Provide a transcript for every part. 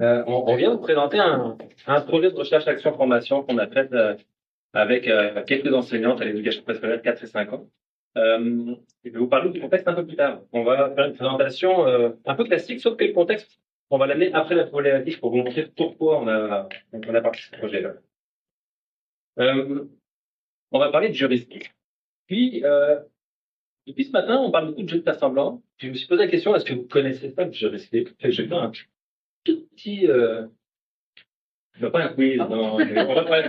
On vient vous présenter un projet de recherche action formation qu'on a fait avec quelques enseignantes à l'éducation préscolaire 4 et 5 ans. Je vais vous parler du contexte un peu plus tard. On va faire une présentation un peu classique, sauf que le contexte, on va l'amener après la problématique pour vous montrer pourquoi on a parti de ce projet-là. On va parler de juristique. Puis, depuis ce matin, on parle beaucoup de jeux de place semblant. Puis je me suis posé la question, est-ce que vous connaissez pas le juristique? Je vais faire un tout petit pas un quiz, non. On va pas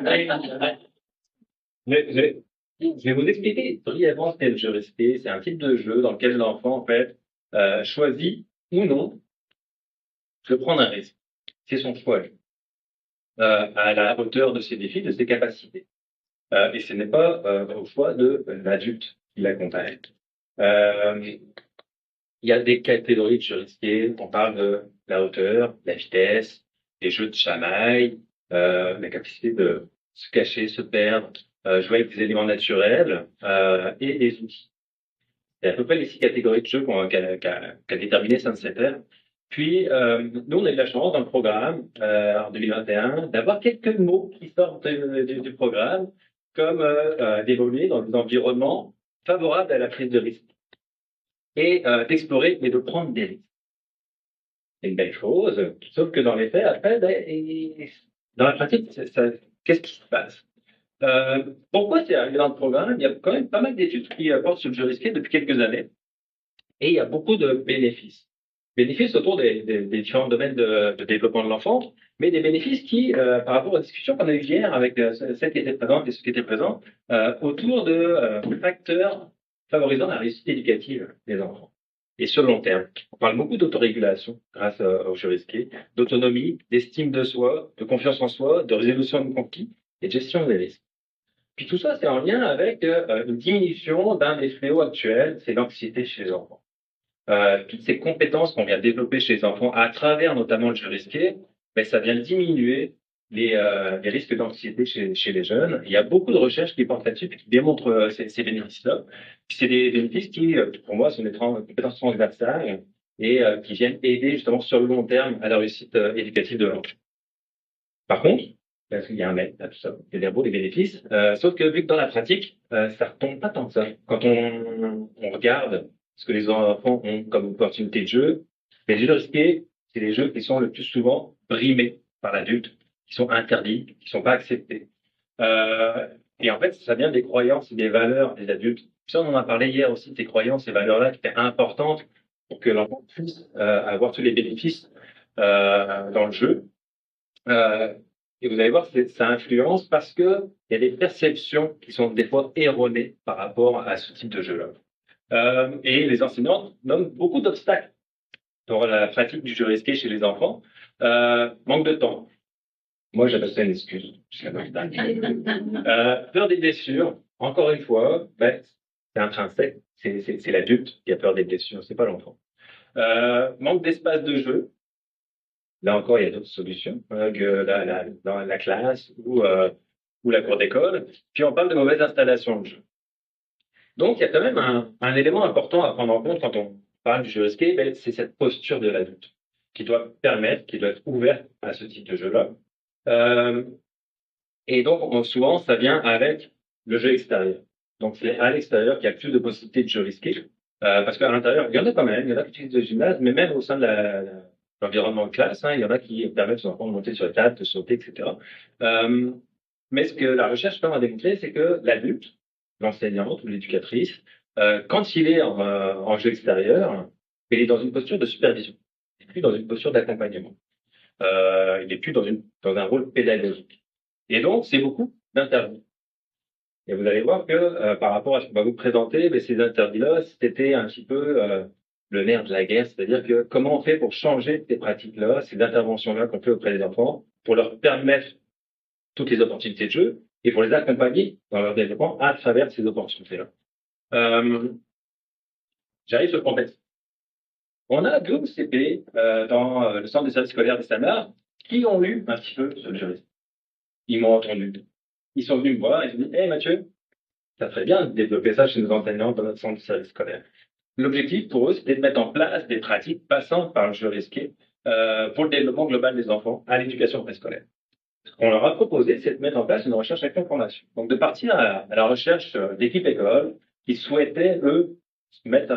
je vais vous expliquer brièvement ce qu'est le jeu risqué. C'est un type de jeu dans lequel l'enfant, en fait, choisit ou non de prendre un risque. C'est son choix, à la hauteur de ses défis, de ses capacités. Et ce n'est pas au choix de l'adulte qui l'accompagne. Il y a des catégories de jeux risqués. On parle de la hauteur, la vitesse, les jeux de chamaille, la capacité de se cacher, se perdre, jouer avec des éléments naturels et des outils. C'est à peu près les 6 catégories de jeux qu'a déterminé Sunsetter. Puis, nous, on a eu la chance dans le programme, en 2021, d'avoir quelques mots qui sortent du programme, comme d'évoluer dans des environnements favorables à la prise de risque et d'explorer et de prendre des risques. C'est une belle chose, sauf que dans les faits, après, dans la pratique, qu'est-ce qui se passe? Pourquoi c'est arrivé dans le programme? Il y a quand même pas mal d'études qui portent sur le jeu risqué depuis quelques années, et il y a beaucoup de bénéfices. Bénéfices autour des différents domaines de développement de l'enfant, mais des bénéfices qui, par rapport aux discussions qu'on a eues hier avec celles qui étaient présentes et ceux qui étaient présents, autour de facteurs favorisant la réussite éducative des enfants. Et sur le long terme, on parle beaucoup d'autorégulation grâce au jeu risqué, d'autonomie, d'estime de soi, de confiance en soi, de résolution de conflits et de gestion des risques. Puis tout ça, c'est en lien avec une diminution d'un des fléaux actuels, c'est l'anxiété chez les enfants. Toutes ces compétences qu'on vient développer chez les enfants, à travers notamment le jeu risqué, ben, ça vient diminuer les risques d'anxiété chez les jeunes. Il y a beaucoup de recherches qui portent là-dessus et qui démontrent ces bénéfices-là. C'est des bénéfices qui, pour moi, sont des compétences transversales et qui viennent aider justement sur le long terme à la réussite éducative de l'enfant. Par contre, parce qu'il y a un mais à tout ça, il y a des beaux des bénéfices, sauf que vu que dans la pratique, ça retombe pas tant que ça. Quand on regarde ce que les enfants ont comme opportunité de jeu, les jeux risqués, c'est les jeux qui sont le plus souvent brimés par l'adulte, qui sont interdits, qui sont pas acceptés. Et en fait, ça vient des croyances et des valeurs des adultes. Ça, on en a parlé hier aussi, de ces croyances et valeurs-là qui étaient importantes pour que l'enfant puisse avoir tous les bénéfices dans le jeu. Et vous allez voir, ça influence parce que il y a des perceptions qui sont des fois erronées par rapport à ce type de jeu-là. Et les enseignants nomment beaucoup d'obstacles dans la pratique du jeu risqué chez les enfants. Manque de temps. Moi, j'appelle ça une excuse. Peur des blessures. Encore une fois, ben, c'est intrinsèque. C'est l'adulte qui a peur des blessures, c'est pas l'enfant. Manque d'espace de jeu. Là encore, il y a d'autres solutions que dans la classe ou la cour d'école. Puis on parle de mauvaise installation de jeu. Donc, il y a quand même un élément important à prendre en compte quand on parle du jeu risqué, ben, c'est cette posture de l'adulte qui doit permettre, qui doit être ouverte à ce type de jeu-là. Et donc, souvent, ça vient avec le jeu extérieur. Donc, c'est à l'extérieur qu'il y a plus de possibilités de jeu risqué. Parce qu'à l'intérieur, il y en a quand même, il y en a qui utilisent le gymnase, mais même au sein de l'environnement de classe, hein, il y en a qui permettent aux enfants de monter sur les tables, de sauter, etc. Mais ce que la recherche a démontré, c'est que l'adulte, l'enseignante ou l'éducatrice, quand il est en jeu extérieur, il est dans une posture de supervision, il n'est plus dans une posture d'accompagnement. Il n'est plus dans un rôle pédagogique. Et donc, c'est beaucoup d'interdits. Et vous allez voir que par rapport à ce qu'on va vous présenter, mais ces interdits-là, c'était un petit peu le nerf de la guerre, c'est-à-dire que comment on fait pour changer ces pratiques-là, ces interventions-là qu'on fait auprès des enfants, pour leur permettre toutes les opportunités de jeu et pour les accompagner dans leur développement à travers ces opportunités-là. J'arrive sur le contexte. On a deux CP dans le centre des services scolaires des Samars qui ont eu un petit peu ce juriste. Ils m'ont entendu. Ils sont venus me voir et ils m'ont dit, hey Mathieu, ça serait bien de développer ça chez nos enseignants dans notre centre de service scolaire. L'objectif pour eux, c'était de mettre en place des pratiques passant par le jeu risqué pour le développement global des enfants à l'éducation préscolaire. Ce qu'on leur a proposé, c'est de mettre en place une recherche avec information. Donc, de partir à la recherche d'équipes écoles qui souhaitaient, eux, se mettre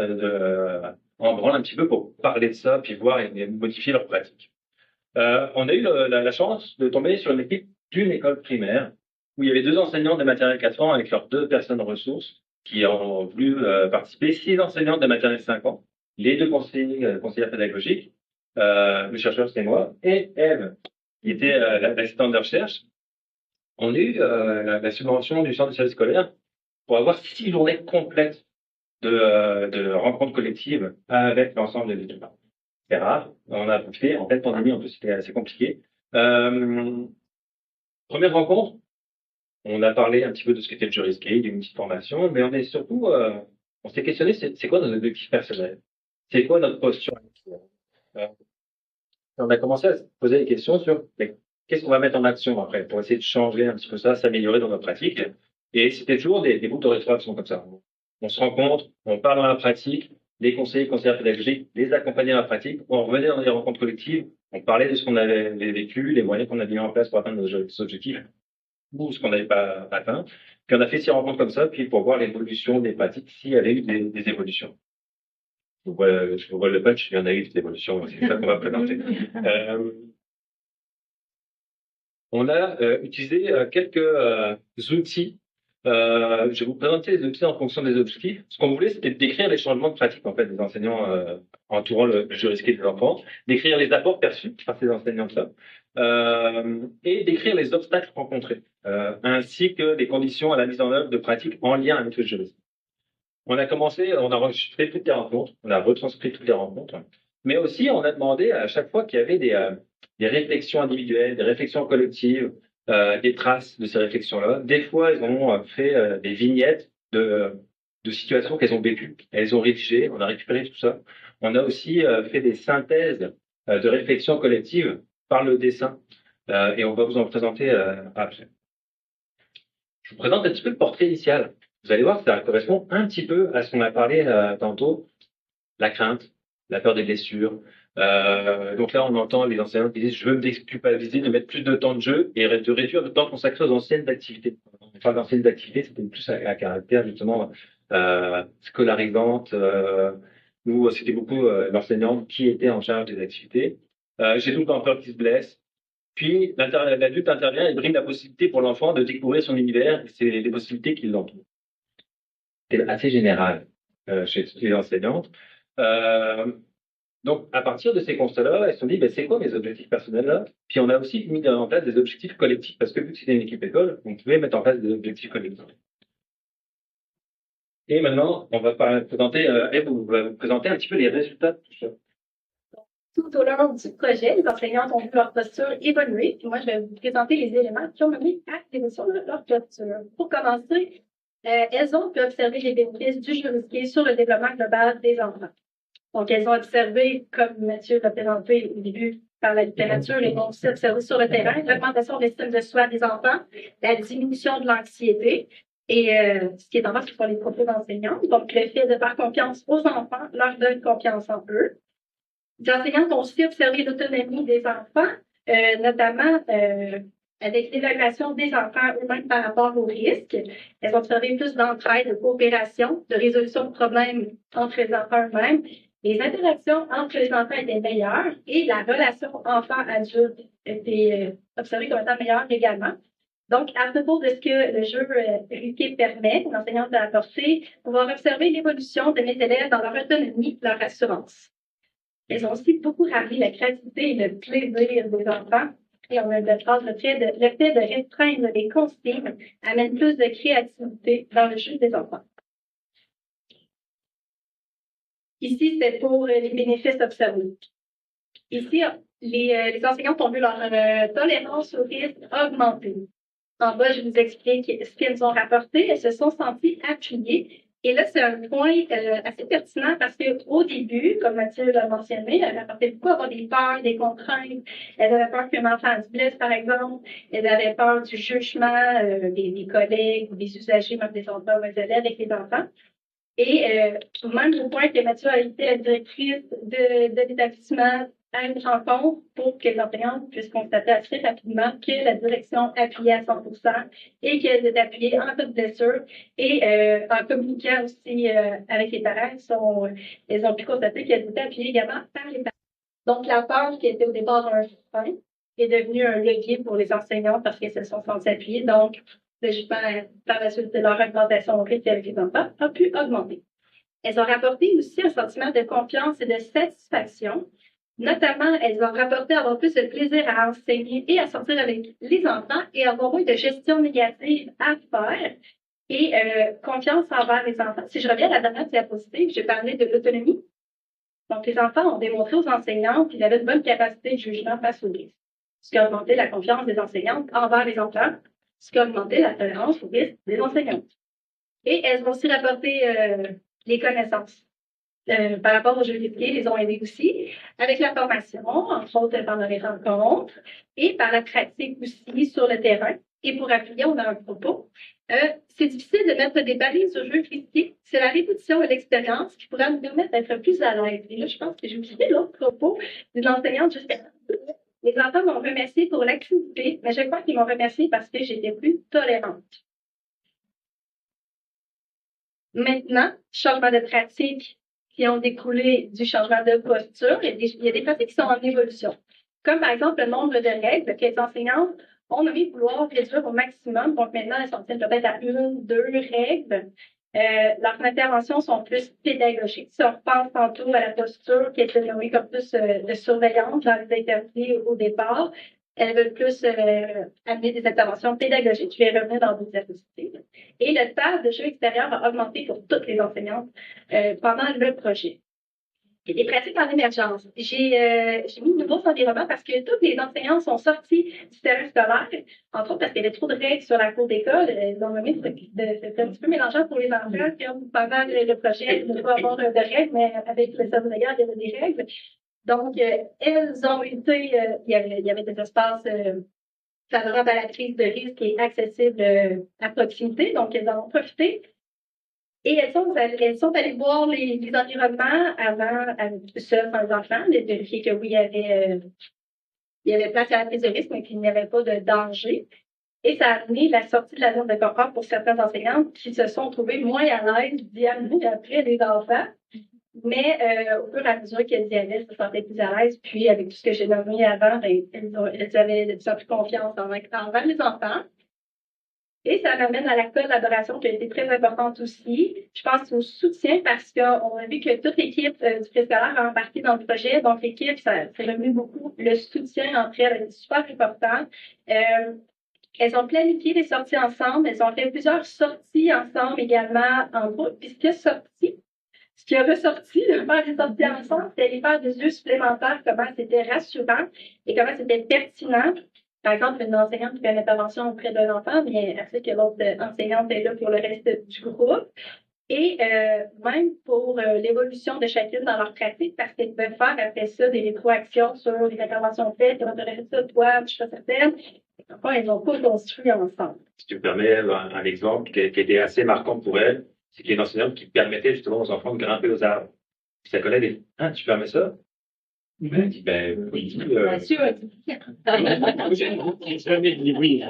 en branle un petit peu pour parler de ça, puis voir et modifier leurs pratiques. On a eu la chance de tomber sur une équipe d'une école primaire où il y avait 2 enseignants de maternelle 4 ans avec leurs 2 personnes ressources qui ont voulu participer, 6 enseignants de maternelle 5 ans, les 2 conseillères pédagogiques, le chercheur c'était moi, et Eve, qui était l'assistante de recherche. On a eu la subvention du centre de service scolaire pour avoir 6 journées complètes de rencontres collectives avec l'ensemble des étudiants. C'est rare. On a fait en pleine pandémie, en plus, c'était assez compliqué. Première rencontre, on a parlé un petit peu de ce qu'était le jurisprudence, d'une petite formation, mais on est surtout, on s'est questionné, c'est quoi nos objectifs personnels? C'est quoi notre posture? On a commencé à se poser des questions sur qu'est-ce qu'on va mettre en action après pour essayer de changer un petit peu ça, s'améliorer dans notre pratique. Et c'était toujours des boucles de rétroaction comme ça. On se rencontre, on parle dans la pratique, les conseillers pédagogiques les accompagnaient dans la pratique, on revenait dans des rencontres collectives, on parlait de ce qu'on avait vécu, les moyens qu'on avait mis en place pour atteindre nos objectifs ou ce qu'on n'avait pas atteint. Puis on a fait 6 rencontres comme ça, puis pour voir l'évolution des pratiques, s'il y avait eu des évolutions. Je vois le punch, il y en a eu des évolutions, c'est ça qu'on va présenter. On a utilisé quelques outils. Je vais vous présenter les outils en fonction des objectifs. Ce qu'on voulait, c'était décrire les changements de pratique en fait des enseignants entourant le jurisprudence des enfants, décrire les apports perçus par ces enseignants-là, et décrire les obstacles rencontrés, ainsi que les conditions à la mise en œuvre de pratiques en lien avec le jurisprudence. On a commencé, on a enregistré toutes les rencontres, on a retranscrit toutes les rencontres, mais aussi on a demandé à chaque fois qu'il y avait des réflexions individuelles, des réflexions collectives, des traces de ces réflexions-là. Des fois, ils ont fait des vignettes de situations qu'elles ont vécues. Elles ont rédigé, on a récupéré tout ça. On a aussi fait des synthèses de réflexions collectives par le dessin, et on va vous en présenter après. Je vous présente un petit peu le portrait initial. Vous allez voir, ça correspond un petit peu à ce qu'on a parlé tantôt, la crainte, la peur des blessures. Donc là, on entend les enseignants qui disent « je veux me déculpabiliser, de mettre plus de temps de jeu et de réduire le temps consacré aux anciennes activités ». On parle d'anciennes activités, c'était plus à caractère justement scolarisante, où c'était beaucoup l'enseignant qui était en charge des activités. J'ai tout le temps peur qu'il se blesse. Puis l'adulte intervient et brise la possibilité pour l'enfant de découvrir son univers et c'est les possibilités qui l'entourent. C'est assez général chez les enseignantes. Donc, à partir de ces constats-là, elles se sont dit, c'est quoi mes objectifs personnels là? Puis on a aussi mis en place des objectifs collectifs, parce que vu que c'était une équipe école, on pouvait mettre en place des objectifs collectifs. Et maintenant, on va présenter, vous présenter un petit peu les résultats de tout ça. Tout au long du projet, les enseignantes ont vu leur posture évoluer. Puis moi, je vais vous présenter les éléments qui ont mené à l'évolution de leur posture. Pour commencer, elles ont pu observer les bénéfices du jurisprudence sur le développement global des enfants. Donc, elles ont observé, comme Mathieu l'a présenté au début par la littérature, elles ont aussi observé sur le terrain l'augmentation de l'estime de soi des enfants, la diminution de l'anxiété, et ce qui est en bas, ce sont les propos d'enseignants. Donc, le fait de faire confiance aux enfants leur donne confiance en eux. Les enseignantes ont aussi observé l'autonomie des enfants, notamment avec l'évaluation des enfants eux-mêmes par rapport aux risques. Elles ont observé plus d'entraide, de coopération, de résolution de problèmes entre les enfants eux-mêmes. Les interactions entre les enfants étaient meilleures et la relation enfant-adulte était observée comme étant meilleure également. Donc, à propos de ce que le jeu risqué permet, l'enseignante a apporté, on va observer l'évolution de mes élèves dans leur autonomie, leur assurance. Elles ont aussi beaucoup ramené la créativité et le plaisir des enfants. Et on a une phrase, le fait de restreindre les consignes amène plus de créativité dans le jeu des enfants. Ici, c'est pour les bénéfices observés. Ici, les enseignantes ont vu leur tolérance au risque augmenter. En bas, je vous explique ce qu'elles ont rapporté. Elles se sont senties appuyées. Et là, c'est un point assez pertinent parce qu'au début, comme Mathieu l'a mentionné, elle rapportait beaucoup avoir des peurs, des contraintes. Elle avait peur qu'un enfant se blesse, par exemple. Elle avait peur du jugement des collègues ou des usagers, même des enfants ou des élèves avec les enfants. Et même au point que Mathieu a été la directrice de l'établissement à une rencontre pour que les enseignantes puissent constater assez rapidement que la direction appuyait à 100% et qu'elles étaient appuyées en cas de blessure. Et en communiquant aussi avec les parents, elles ont pu constater qu'elles étaient appuyées également par les parents. Donc, la peur qui était au départ un frein est devenue un levier pour les enseignants parce qu'elles se sont senties appuyées. Donc, logiquement, par la suite de leur augmentation au rythme avec les enfants, a pu augmenter. Elles ont rapporté aussi un sentiment de confiance et de satisfaction. Notamment, elles ont rapporté avoir plus de plaisir à enseigner et à sortir avec les enfants et avoir moins de gestion négative à faire et confiance envers les enfants. Si je reviens à la dernière diapositive, j'ai parlé de l'autonomie. Donc, les enfants ont démontré aux enseignants qu'ils avaient une bonne capacité de jugement face aux risques, ce qui a augmenté la confiance des enseignantes envers les enfants, ce qui a augmenté la tolérance aux risques des enseignantes. Et elles ont aussi rapporté les connaissances. Par rapport aux jeux vidéo, ils ont aidé aussi avec la formation, entre autres pendant les rencontres, et par la pratique aussi sur le terrain. Et pour appuyer, on a un propos. C'est difficile de mettre des balises aux jeux critiqués. C'est la répétition et l'expérience qui pourra nous permettre d'être plus à l'aise. Et là, je pense que j'ai oublié l'autre propos d'une enseignante juste avant. Les enfants m'ont remercié pour l'activité, mais je crois qu'ils m'ont remercié parce que j'étais plus tolérante. Maintenant, changement de pratique qui ont découlé du changement de posture. Il y a des pratiques qui sont en évolution. Comme par exemple le nombre de règles que les enseignantes ont nommé vouloir réduire au maximum. Donc maintenant, elles sont peut-être à 1, 2 règles. Leurs interventions sont plus pédagogiques. Si on repense tantôt à la posture qui était nommée comme plus de surveillance dans les interviews au départ, elles veulent plus amener des interventions pédagogiques. Je vais revenir dans d'autres diapositives. Et le temps de jeu extérieur a augmenté pour toutes les enseignantes pendant le projet. Et des pratiques en émergence. J'ai mis de nouveaux environnements parce que toutes les enseignantes sont sorties du terrain scolaire, entre autres parce qu'il y avait trop de règles sur la cour d'école. Elles ont nommé c'est un petit peu mélangeant pour les enfants, comme pendant le projet, de ne pas avoir de règles, mais avec le surveillant, il y avait des règles. Donc, elles ont été, il y avait des espaces favorables à la prise de risque et accessibles à proximité. Donc, elles en ont profité. Et elles sont allées voir les environnements avant, seules sans les enfants, de vérifier que oui, il y avait place à la prise de risque, mais qu'il n'y avait pas de danger. Et ça a amené la sortie de la zone de confort pour certaines enseignantes qui se sont trouvées moins à l'aise d'y amener après les enfants. Mais au fur et à mesure qu'elles y allaient, elles se sentaient plus à l'aise. Puis, avec tout ce que j'ai nommé avant, elles avaient de plus en plus confiance envers les enfants. Et ça m'amène à la collaboration qui a été très importante aussi. Je pense au soutien parce qu'on a vu que toute l'équipe du préscolaire a embarqué dans le projet. Donc, l'équipe, ça c'est revenu beaucoup. Le soutien entre elles est super important. Elles ont planifié des sorties ensemble. Elles ont fait plusieurs sorties ensemble également en groupe. Puis, ce qui a ressorti de faire des sorties ensemble, c'était les faire des yeux supplémentaires, comment c'était rassurant et comment c'était pertinent. Par exemple, une enseignante qui fait une intervention auprès d'un enfant, mais elle sait que l'autre enseignante est là pour le reste du groupe. Et même pour l'évolution de chacune dans leur pratique, parce qu'elles peuvent faire après ça des rétroactions sur les interventions faites, comment tu aurais fait ça, toi, je suis pas certaine. Enfin, elles ont co-construit ensemble. Si tu me permets un exemple qui était assez marquant pour elle, c'est qu'il y a une enseignante qui permettait justement aux enfants de grimper aux arbres. Puis sa collègue dit, ah, tu permets ça? Ben, elle dit, ben, oui. Bien sûr. J'ai jamais dit oui.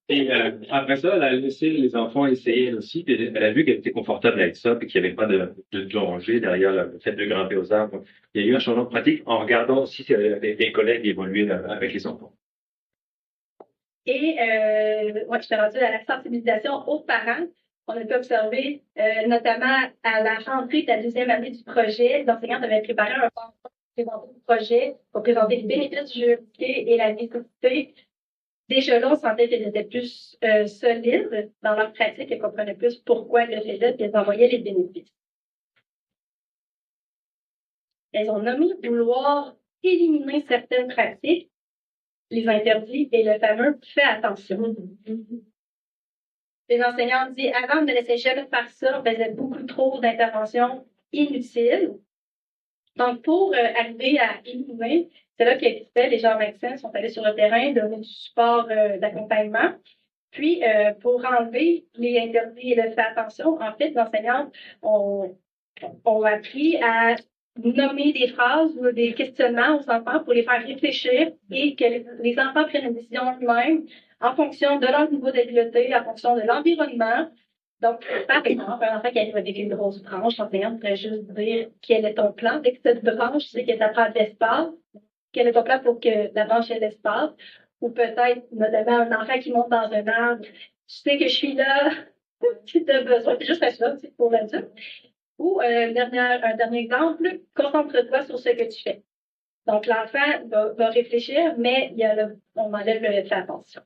Et après ça, elle a laissé les enfants essayer elle aussi. Puis elle a vu qu'elle était confortable avec ça, puis qu'il n'y avait pas de danger derrière le fait de grimper aux arbres. Il y a eu un changement de pratique en regardant aussi les collègues évoluer avec les enfants. Et je suis rendue à la sensibilisation aux parents. On a pu observer, notamment à la rentrée de la deuxième année du projet, les enseignantes avaient préparé un PowerPoint pour présenter le projet, pour présenter les bénéfices du jeu et la nécessité. Déjà là, on sentait qu'elles étaient plus solides dans leur pratique et comprenaient plus pourquoi elles le faisaient, puis elles en voyaient les bénéfices. Elles ont nommé vouloir éliminer certaines pratiques, les interdits et le fameux « fais attention ». Les enseignants ont dit « avant, on ne laissait jamais faire ça, on faisait beaucoup trop d'interventions inutiles ». Donc, pour arriver à éliminer, c'est là qu'Expel et Jean Maxime sont allés sur le terrain, donner du support d'accompagnement. Puis, pour enlever les interdits et le faire attention, en fait, l'enseignante ont appris à nommer des phrases ou des questionnements aux enfants pour les faire réfléchir et que les enfants prennent une décision eux-mêmes en fonction de leur niveau d'habileté, en fonction de l'environnement. Donc, par exemple, un enfant qui arrive avec une grosse branche, l'enseignante pourrait juste dire quel est ton plan avec cette branche, c'est que ça prend de l'espace, quel est ton plan pour que la branche ait de l'espace, ou peut-être, notamment, un enfant qui monte dans un arbre, tu sais que je suis là, si tu as besoin, c'est juste ça, c'est pour l'adulte. Ou un dernier exemple, concentre-toi sur ce que tu fais. Donc, l'enfant va réfléchir, mais on enlève le faire attention.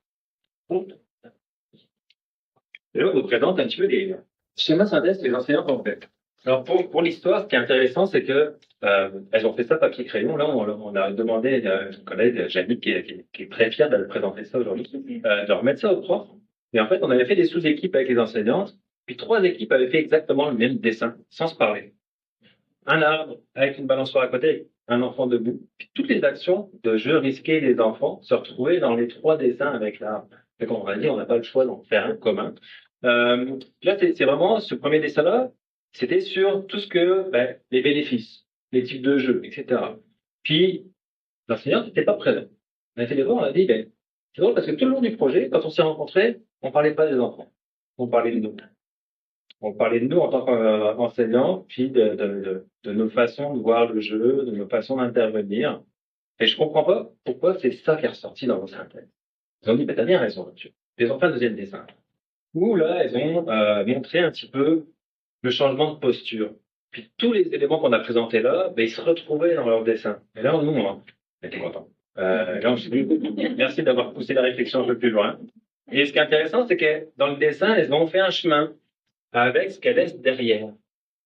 Et là, on vous présente un petit peu les schémas synthèse que les enseignants ont fait. Alors, pour l'histoire, ce qui est intéressant, c'est que elles ont fait ça papier-crayon. Là, on a demandé à une collègue, Janine, qui est très fière de présenter ça aujourd'hui, de remettre ça au prof. Et en fait, on avait fait des sous-équipes avec les enseignantes, puis 3 équipes avaient fait exactement le même dessin, sans se parler. Un arbre avec une balançoire à côté, un enfant debout. Puis toutes les actions de jeu risqué des enfants se retrouvaient dans les 3 dessins avec l'arbre. Donc on va dire, on n'a pas le choix d'en faire un commun. Là, c'est vraiment ce premier dessin-là, c'était sur tout ce que les bénéfices, les types de jeux, etc. Puis l'enseignant n'était pas présent. On a été les voir, on a dit, c'est drôle parce que tout le long du projet, quand on s'est rencontrés, on parlait pas des enfants, on parlait de nous. On parlait de nous en tant qu'enseignants, puis de nos façons de voir le jeu, de nos façons d'intervenir. Et je comprends pas pourquoi c'est ça qui est ressorti dans vos synthèses. Ils ont dit, t'as bien raison là-dessus. Ils ont fait un deuxième dessin. Où là, elles ont montré un petit peu le changement de posture. Puis tous les éléments qu'on a présentés là, ils se retrouvaient dans leur dessin. Et là, nous, on était contents. Là, on s'est dit, merci d'avoir poussé la réflexion un peu plus loin. Et ce qui est intéressant, c'est que dans le dessin, elles ont fait un chemin avec ce qu'elles laissent derrière.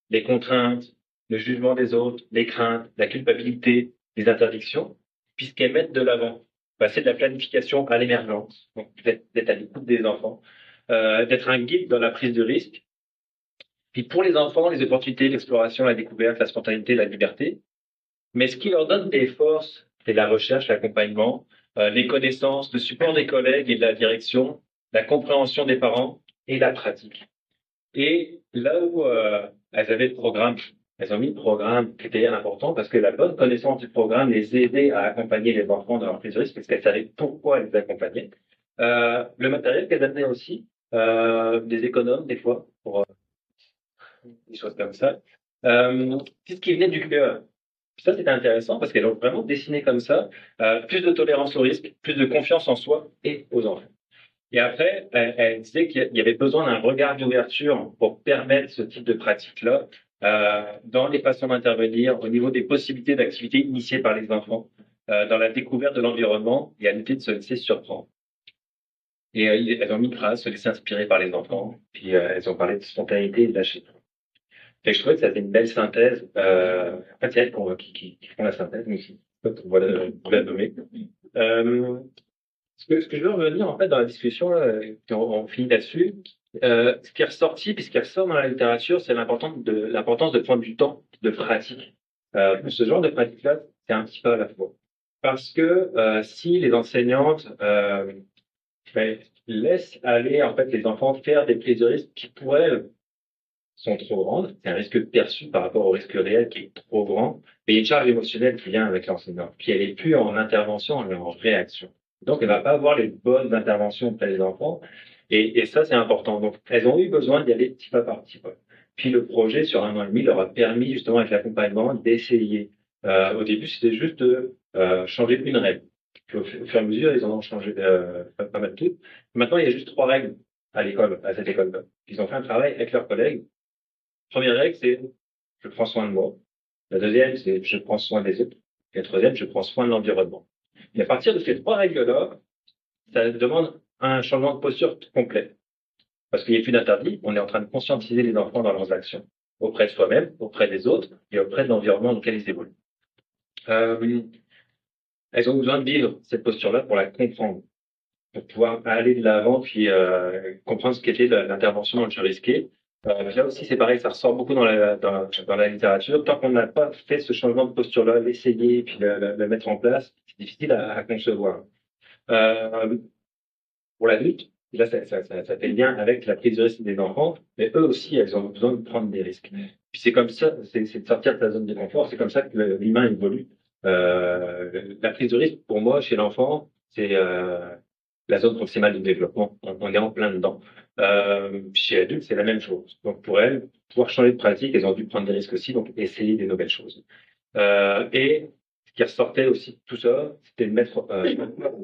Les contraintes, le jugement des autres, les craintes, la culpabilité, les interdictions, puis ce qu'elles mettent de l'avant. Passer de la planification à l'émergence, donc d'être à l'écoute des enfants, d'être un guide dans la prise de risque. Puis pour les enfants, les opportunités, l'exploration, la découverte, la spontanéité, la liberté. Mais ce qui leur donne des forces, c'est la recherche, l'accompagnement, les connaissances, le support des collègues et de la direction, la compréhension des parents et la pratique. Et là où elles avaient le programme, elles ont mis le programme qui était important parce que la bonne connaissance du programme les aidait à accompagner les enfants dans leur prise de risque parce qu'elles savaient pourquoi elles les accompagnaient. Le matériel qu'elles amenaient aussi, des économes des fois pour des choses comme ça. C'est ce qui venait du cœur. Ça, c'était intéressant parce qu'elles ont vraiment dessiné comme ça plus de tolérance au risque, plus de confiance en soi et aux enfants. Et après, elle disait qu'il y avait besoin d'un regard d'ouverture pour permettre ce type de pratique-là dans les façons d'intervenir, au niveau des possibilités d'activités initiées par les enfants, dans la découverte de l'environnement et à l'idée de se laisser surprendre. Et elles ont mis une phrase, se laisser inspirer par les enfants, puis elles ont parlé de spontanéité et de lâcher prise. Et je trouvais que ça fait une belle synthèse. En fait, c'est elles qui font la synthèse, mais aussi, on va la nommer. Ce que je veux revenir en fait dans la discussion, là, puis on finit là-dessus. Ce qui est ressorti, puis ce qui ressort dans la littérature, c'est l'importance de prendre du temps de pratique. Ce genre de pratique-là, c'est un petit peu à la fois. Parce que si les enseignantes laissent aller en fait les enfants faire des prises de risque qui pour elles sont trop grandes, c'est un risque perçu par rapport au risque réel qui est trop grand, mais il y a une charge émotionnelle qui vient avec l'enseignant. Puis elle est plus en intervention, elle est en réaction. Donc, elle va pas avoir les bonnes interventions auprès des enfants. Et ça, c'est important. Donc, elles ont eu besoin d'y aller petit pas par petit pas. Puis, le projet, sur 1 an et demi, leur a permis, justement, avec l'accompagnement, d'essayer. Au début, c'était juste de changer une règle. Puis, au fur et à mesure, ils en ont changé pas mal de toutes. Maintenant, il y a juste 3 règles à l'école, à cette école-là. Ils ont fait un travail avec leurs collègues. Première règle, c'est je prends soin de moi. La deuxième, c'est je prends soin des autres. Et la troisième, je prends soin de l'environnement. Et à partir de ces 3 règles-là, ça demande un changement de posture complet. Parce qu'il n'y a plus d'interdit, on est en train de conscientiser les enfants dans leurs actions. Auprès de soi-même, auprès des autres et auprès de l'environnement dans lequel ils évoluent. Elles ont besoin de vivre cette posture-là pour la comprendre. Pour pouvoir aller de l'avant puis comprendre ce qu'était l'intervention dans le jeu risqué. Là aussi, c'est pareil, ça ressort beaucoup dans la littérature. Tant qu'on n'a pas fait ce changement de posture-là, l'essayer puis le mettre en place, c'est difficile à concevoir. Pour l'adulte, Là, ça fait lien avec la prise de risque des enfants, mais eux aussi, elles ont besoin de prendre des risques. Puis c'est comme ça, c'est de sortir de sa zone de confort, c'est comme ça que l'humain évolue. La prise de risque, pour moi, chez l'enfant, c'est la zone proximale du développement. On est en plein dedans. Chez l'adulte, c'est la même chose. Donc pour elles, pouvoir changer de pratique, elles ont dû prendre des risques aussi, donc essayer des nouvelles choses. Et ce qui ressortait aussi de tout ça, c'était de mettre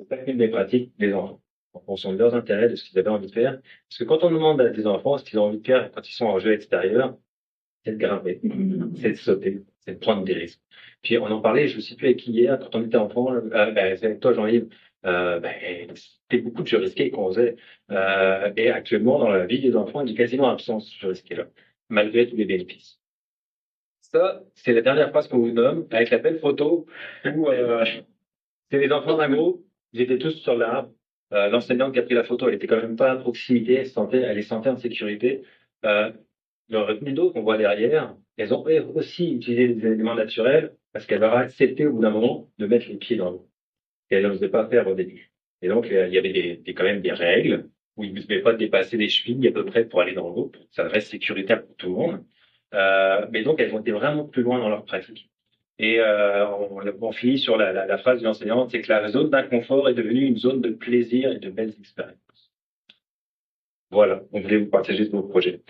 chacune des pratiques des enfants en fonction de leurs intérêts, de ce qu'ils avaient envie de faire. Parce que quand on demande à des enfants ce qu'ils ont envie de faire quand ils sont en jeu extérieur, c'est de grimper, c'est de sauter, c'est de prendre des risques. Puis on en parlait, je ne sais plus avec qui hier, quand on était enfant, c'est avec toi Jean-Yves, c'était beaucoup de jeux risqués qu'on faisait. Et actuellement, dans la vie des enfants, il y a quasiment absence de jeux risqués-là, malgré tous les bénéfices. Ça, c'est la dernière phrase qu'on vous donne, avec la belle photo où c'est les enfants d'un groupe, ils étaient tous sur l'arbre. L'enseignante qui a pris la photo, elle était quand même pas à proximité, elle les sentait en sécurité. Euh, le retenu d'eau qu'on voit derrière, elles ont aussi utilisé des éléments naturels parce qu'elles auraient accepté au bout d'un moment de mettre les pieds dans l'eau. Et elles n'osaient pas faire au début. Et donc, il y avait quand même des règles où ils ne devaient pas dépasser les chevilles à peu près pour aller dans l'eau. Ça reste sécuritaire pour tout le monde. Mais donc, elles ont été vraiment plus loin dans leur pratique. Et on finit sur la phrase de l'enseignante, c'est que la zone d'inconfort est devenue une zone de plaisir et de belles expériences. Voilà, on voulait vous partager ce beau projet.